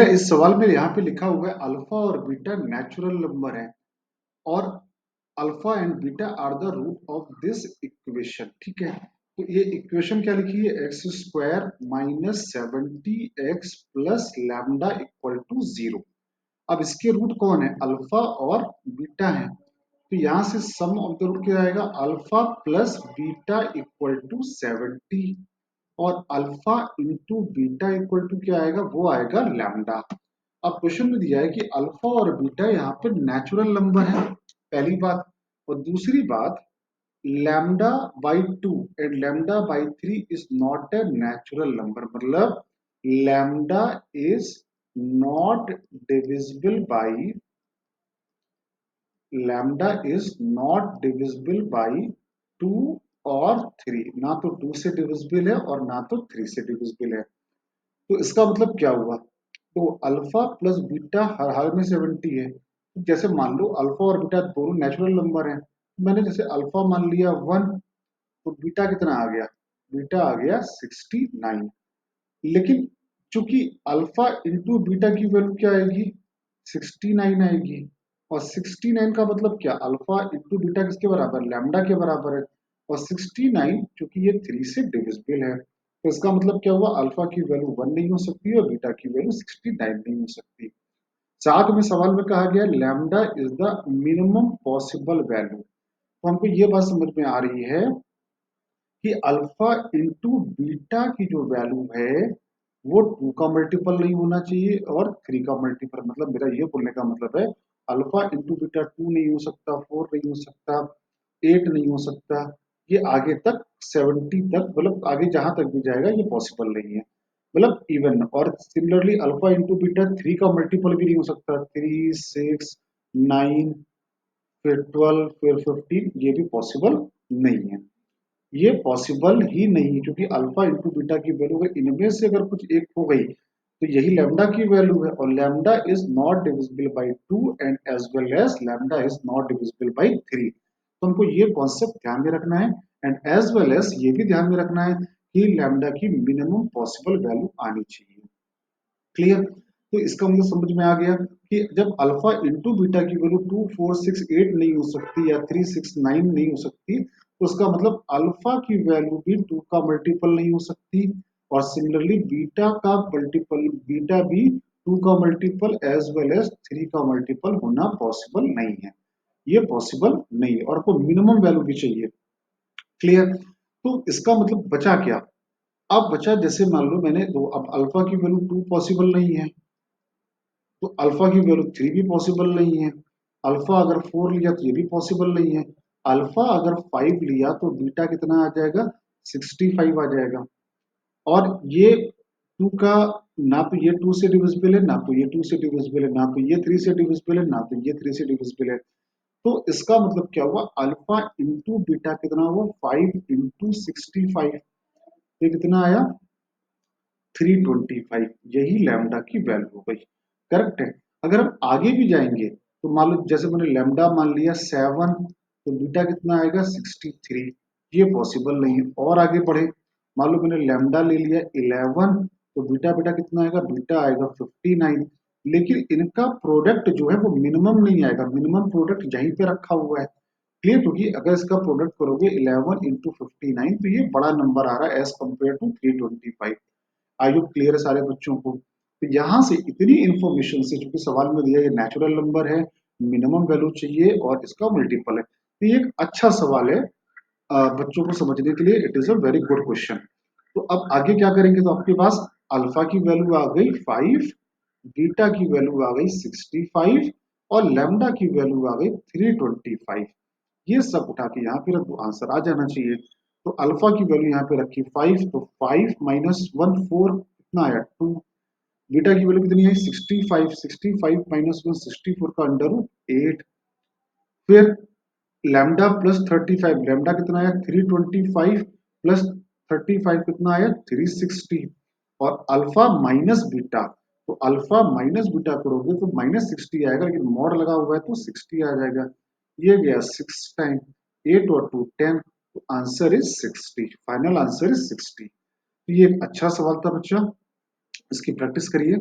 इस सवाल में यहाँ पे लिखा हुआ है अल्फा और बीटा नेचुरल नंबर है और alpha and beta are the root of this equation. ठीक है, तो ये इक्वेशन क्या लिखी है, x square minus 70x plus lambda equal to 0। अब इसके रूट कौन है, अल्फा और बीटा है, तो यहां से सम ऑफ द रूट क्या आएगा, alpha plus beta equal to 70 और alpha into beta equal to क्या आएगा, वो आएगा लैम्डा। अब क्वेश्चन में दिया है कि अल्फा और बीटा यहाँ पे नेचुरल नंबर है, पहली बात। और दूसरी बात, lambda by 2 and lambda by 3 is not a natural number, मतलब lambda is not divisible by, lambda is not divisible by 2 और 3, ना तो 2 से डिविजिबल है और ना तो 3 से डिविजिबल है। तो इसका मतलब क्या हुआ, तो अल्फा प्लस बीटा हर हाल में 70 है। तो जैसे मान लो अल्फा और बीटा दोनों नेचुरल नंबर हैं, मैंने जैसे अल्फा मान लिया 1, तो बीटा कितना आ गया, बीटा आ गया 69। लेकिन चूंकि अल्फा इंटू बीटा की वैल्यू क्या आएगी, 69 आएगी। और 69 का मतलब क्या, अल्फा इंटू बीटा किसके बराबर, लैम्डा के बराबर है। और 69 चूंकि ये 3 से डिविजिबल है, तो इसका मतलब क्या हुआ, अल्फा की वैल्यू 1 नहीं हो सकती और बीटा की वैल्यू 69 नहीं हो सकती। साथ में सवाल में कहा गया lambda is the minimum possible value, तो हमको ये बात समझ में आ रही है कि अल्फा इंटू बीटा की जो वैल्यू है वो 2 का मल्टीपल नहीं होना चाहिए और 3 का मल्टीपल, मतलब मेरा ये बोलने का मतलब है अल्फा इंटू बीटा 2 नहीं हो सकता, 4 नहीं हो सकता, 8 नहीं हो सकता, ये आगे तक 70 तक, मतलब आगे जहां तक भी जाएगा ये पॉसिबल नहीं है, मतलब इवन। और सिमिलरली अल्फा इंटू बीटा 3 का मल्टीपल भी नहीं हो सकता, 3 6 9 फिर 12 फिर 15, ये भी पॉसिबल नहीं है, ये पॉसिबल ही नहीं, क्योंकि अल्फा इंटू बीटा की वैल्यू अगर इनमें से अगर कुछ एक हो गई तो यही लैम्डा की वैल्यू है, और lambda is not divisible by 2 and as well as lambda is not divisible by 3। तो हमको ये कॉन्सेप्ट ध्यान में रखना है एंड एज वेल एज ये भी ध्यान में रखना है कि लैम्डा की मिनिमम पॉसिबल वैल्यू आनी चाहिए। क्लियर, तो इसका मतलब समझ में आ गया कि जब अल्फा इंटू बीटा की वैल्यू 2 4 6 8 नहीं हो सकती या 3 6 9 नहीं हो सकती, तो उसका मतलब अल्फा की वैल्यू भी 2 का मल्टीपल नहीं हो सकती, और सिमिलरली बीटा का मल्टीपल, बीटा भी 2 का मल्टीपल एज वेल एज 3 का मल्टीपल होना पॉसिबल नहीं है, ये पॉसिबल नहीं है, और आपको मिनिमम वैल्यू भी चाहिए। क्लियर, तो इसका मतलब बचा क्या, अब बचा जैसे मान लो मैंने दो, अब अल्फा की वैल्यू 2 पॉसिबल नहीं है, तो अल्फा की वैल्यू 3 भी पॉसिबल नहीं है, अल्फा अगर 4 लिया तो ये भी पॉसिबल नहीं है, अल्फा अगर 5 लिया तो बीटा कितना आ जाएगा, 65 आ जाएगा। और ये 2 का, ना तो ये 2 से डिविजिबल है, ना तो ये 2 से डिविजिबल है, ना तो ये 3 से डिविजिबल है, ना तो ये 3 से डिविजिबल है। तो इसका मतलब क्या हुआ, अल्फा इंटू बीटा कितना हुआ, 5 इंटू 65, ये कितना आया, 325, यही लैम्डा की वैल्यू हो गई। करेक्ट है। अगर हम आगे भी जाएंगे तो मान लो जैसे मैंने लैम्डा मान लिया 7, तो बीटा कितना आएगा 63, ये पॉसिबल नहीं है। और आगे बढ़े, मान लो मैंने लैम्डा ले लिया 11, तो बीटा बीटा कितना आएगा, बीटा आएगा 59। लेकिन इनका प्रोडक्ट जो है वो मिनिमम नहीं आएगा, मिनिमम प्रोडक्ट यहीं पे रखा हुआ है। क्लियर, क्योंकि अगर इसका प्रोडक्ट करोगे 11 इंटू 59 तो ये बड़ा नंबर आ रहा है as compare to 325। I hope clear है सारे बच्चों को। तो यहाँ से इतनी इंफॉर्मेशन से, चूंकि सवाल में दिया ये नेचुरल नंबर है, मिनिमम वैल्यू चाहिए और इसका मल्टीपल है, तो ये एक अच्छा सवाल है बच्चों को समझने के लिए, it is a very good question. तो अब आगे क्या करेंगे, तो आपके पास अल्फा की वैल्यू आ गई 5, बीटा की वैल्यू आ गई 65 और लैम्डा की वैल्यू आ गई 325। ये सब उठा के यहाँ पे रख दो, आंसर आ जाना चाहिए। तो अल्फा की वैल्यू यहाँ पे रखी 5, तो 5 माइनस 1 4, कितना आया 2। बीटा की वैल्यू कितनी है 65, 65 माइनस 1 64 का अंडर रूट 8। फिर लैम्डा प्लस 35, लैम्डा कितना आया 325 प्लस 35 कितना आया 360। और अल्फा माइनस बीटा, तो अल्फा माइनस बीटा करोगे तो माइनस 60 आएगा, लेकिन मॉड लगा हुआ है तो 60 आ जाएगा। ये गया 6 टाइम 8 और 2 10, तो answer is 60, final answer is 60। तो ये एक अच्छा सवाल था बच्चा, इसकी प्रैक्टिस करिए।